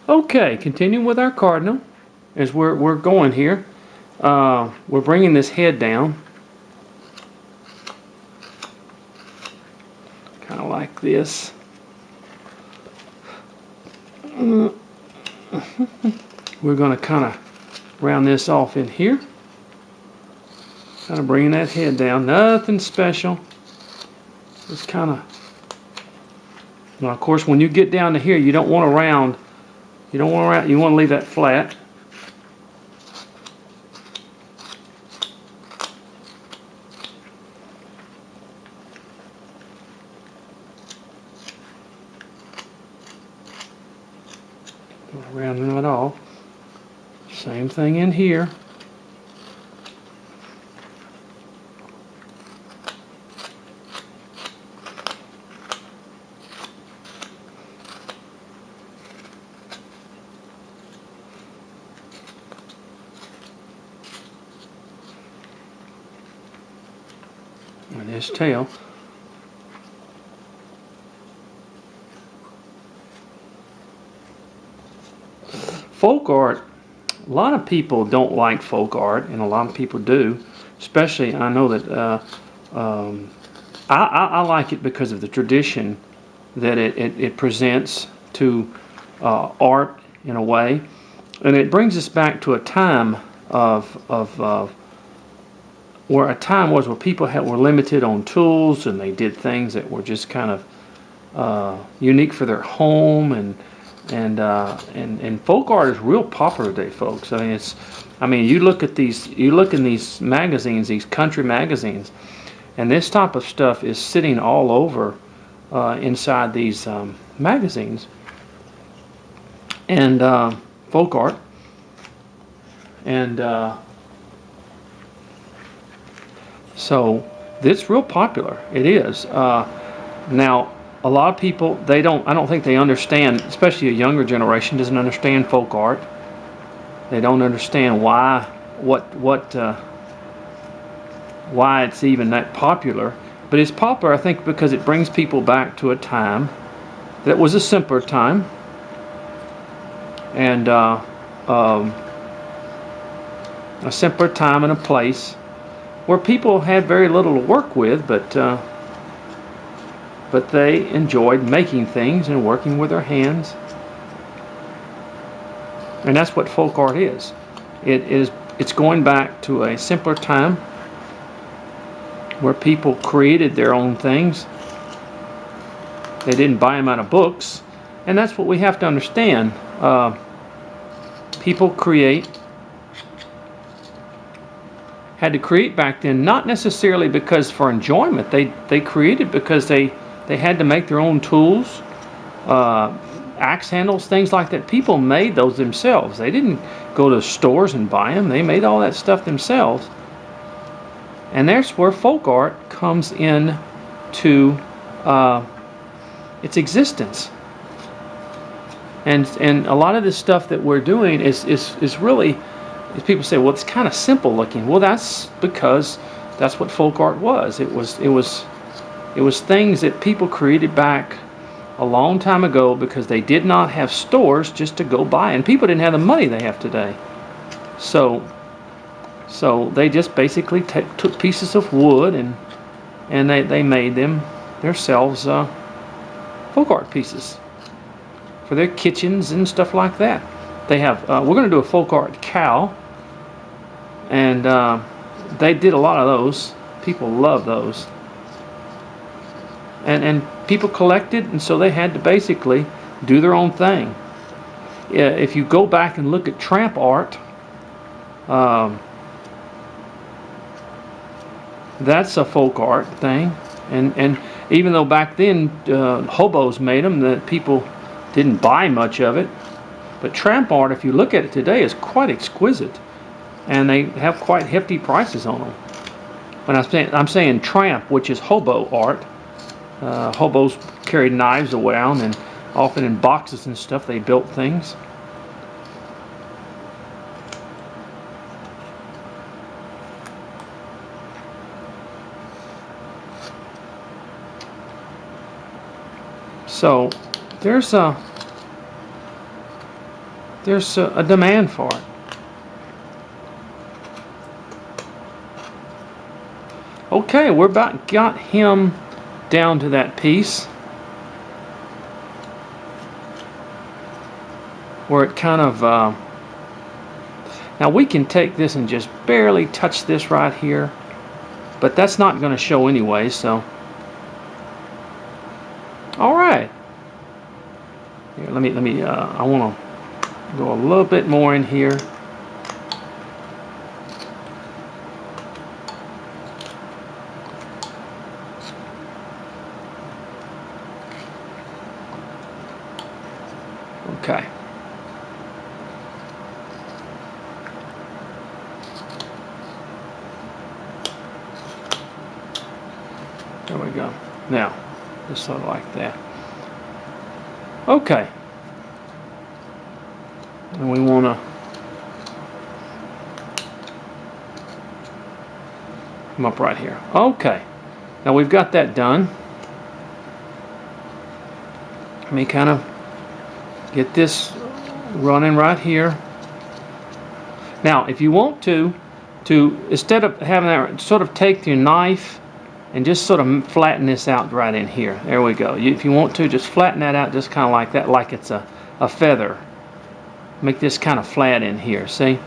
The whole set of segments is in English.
Okay, continuing with our cardinal as we're going here. We're bringing this head down, kind of like this. We're going to kind of round this off in here. Kind of bringing that head down. Nothing special. Just kind of. Now, of course, when you get down to here, you don't want to round. You don't want to round. You want to leave that flat. Rounding it off. Same thing in here. And his tail. Folk art, a lot of people don't like folk art, and a lot of people do. Especially, I know that I like it because of the tradition that it presents to art in a way, and it brings us back to a time of where a time was where people were limited on tools, and they did things that were just kind of unique for their home, and folk art is real popular today, folks. I mean, you look in these magazines, these country magazines, and this type of stuff is sitting all over inside these magazines, and folk art, and so it's real popular. It is. Now, a lot of people, I don't think they understand, especially a younger generation doesn't understand folk art. They don't understand why it's even that popular. But it's popular, I think, because it brings people back to a time that was a simpler time, and a simpler time and a place where people had very little to work with, but they enjoyed making things and working with their hands. And that's what folk art is. It's going back to a simpler time where people created their own things. They didn't buy them out of books. And that's what we have to understand. People had to create back then, not necessarily because for enjoyment. They created because they had to make their own tools, axe handles, things like that. People made those themselves. They didn't go to stores and buy them. They made all that stuff themselves. And that's where folk art comes in to its existence. And a lot of this stuff that we're doing is really, as people say, well, it's kind of simple looking. Well, that's because that's what folk art was. It was things that people created back a long time ago because they did not have stores just to go buy, and people didn't have the money they have today. So they just basically took pieces of wood and they made them themselves folk art pieces for their kitchens and stuff like that. They have we're going to do a folk art cow, and they did a lot of those. People love those. And people collected, and so they had to basically do their own thing. If you go back and look at tramp art, that's a folk art thing. And even though back then hobos made them, that people didn't buy much of it. But tramp art, if you look at it today, is quite exquisite, and they have quite hefty prices on them. When I'm saying tramp, which is hobo art. Hobos carried knives around, and often in boxes and stuff they built things. So there's there's a demand for it. Okay, we're about got him down to that piece where it kind of now we can take this and just barely touch this right here, but that's not going to show anyway, so all right. Here, let me I want to go a little bit more in here. Okay. There we go. Now, just sort of like that. Okay. And we want to come up right here. Okay. Now we've got that done. Let me kind of get this running right here. Now, if you want to instead of having that, sort of take your knife and just sort of flatten this out right in here. There we go. If you want to, just flatten that out just kind of like that, like it's a feather. Make this kind of flat in here, see?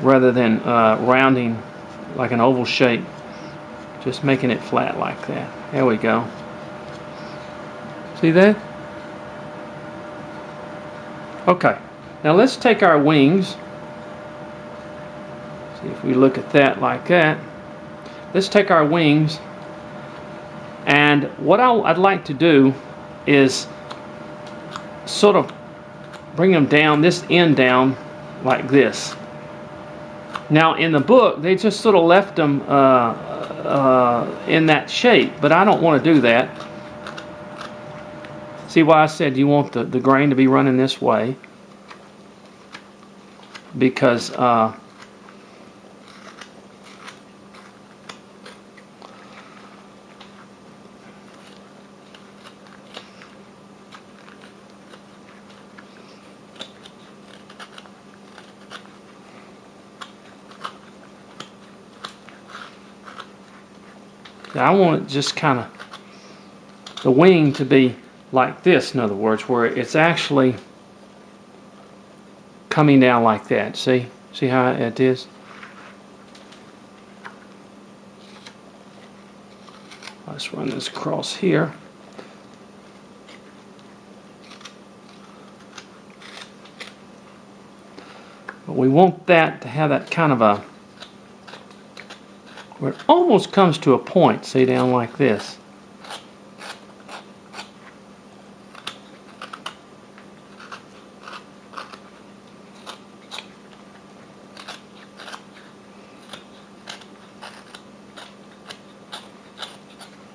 Rather than rounding like an oval shape, just making it flat like that. There we go. See that? Okay, now let's take our wings. See if we look at that like that. Let's take our wings, and what I'd like to do is sort of bring them down, this end down like this. Now in the book they just sort of left them in that shape, but I don't want to do that. See why I said you want the grain to be running this way? Because I want it just kind of the wing to be like this, in other words, where it's actually coming down like that. See how it is? Let's run this across here. But we want that to have that kind of a, where it almost comes to a point, see, down like this.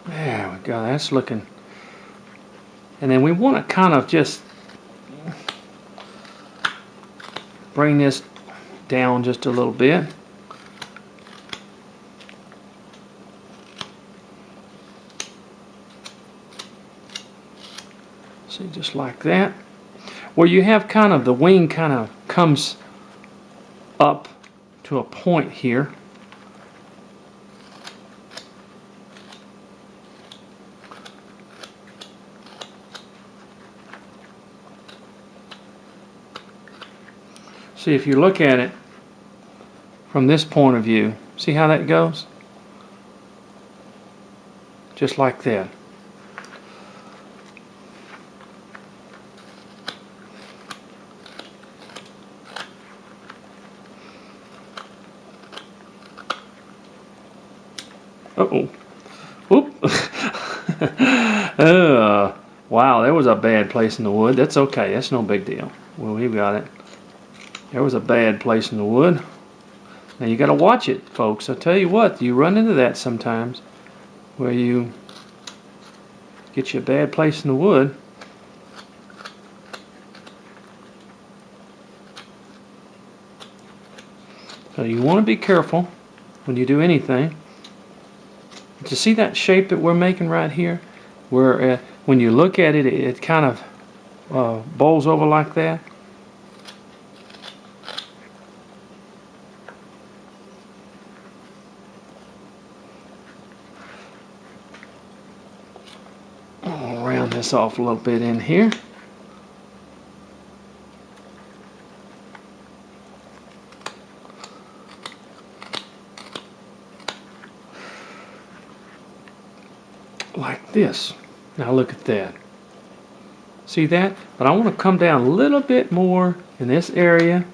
There we go, that's looking. And then we want to kind of just bring this down just a little bit. See, just like that. Where you have kind of the wing kind of comes up to a point here. See, if you look at it from this point of view, see how that goes? Just like that. Uh-oh. Oop. Wow, there was a bad place in the wood. That's okay. That's no big deal. Well, we've got it. There was a bad place in the wood. Now you got to watch it, folks. I'll tell you what, you run into that sometimes, where you get you a bad place in the wood. So you want to be careful when you do anything. But you see that shape that we're making right here, where when you look at it, it kind of bowls over like that. this off a little bit in here. Like this. Now look at that. See that? But I want to come down a little bit more in this area.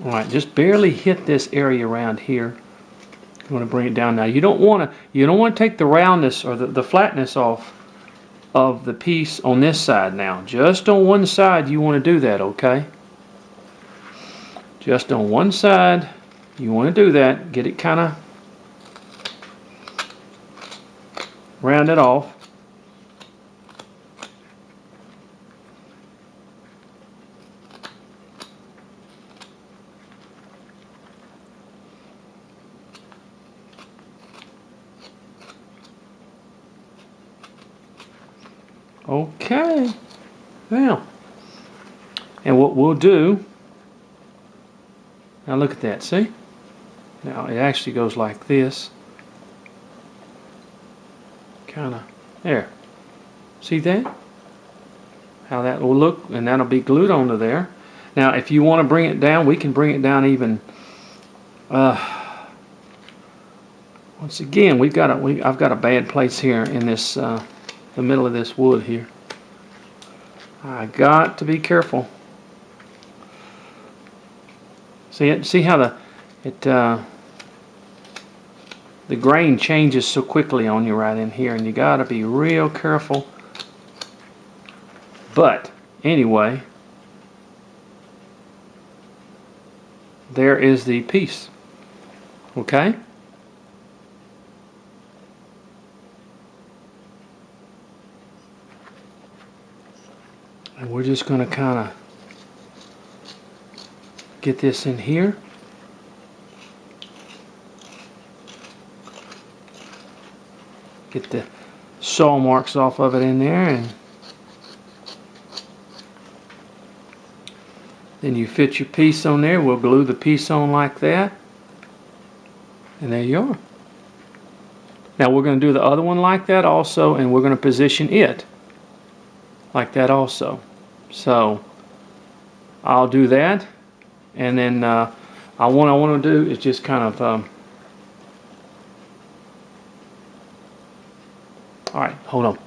Alright, just barely hit this area around here. You want to bring it down now. You don't want to take the roundness or the flatness off of the piece on this side now. Just on one side you want to do that, okay? Just on one side you want to do that. Get it kind of rounded off. Okay, now, and what we'll do, now look at that, see? Now it actually goes like this, kind of, there. See that? How that will look, and that'll be glued onto there. Now if you want to bring it down, we can bring it down even, once again, I've got a bad place here in this, the middle of this wood here. I got to be careful. See it? See how the grain changes so quickly on you right in here, and you got to be real careful. But anyway, there is the piece. Okay? And we're just going to kind of get this in here. Get the saw marks off of it in there, and then you fit your piece on there. We'll glue the piece on like that, and there you are. Now we're going to do the other one like that also, and we're going to position it like that also. So I'll do that, and then what I want to do is just kind of all right, hold on.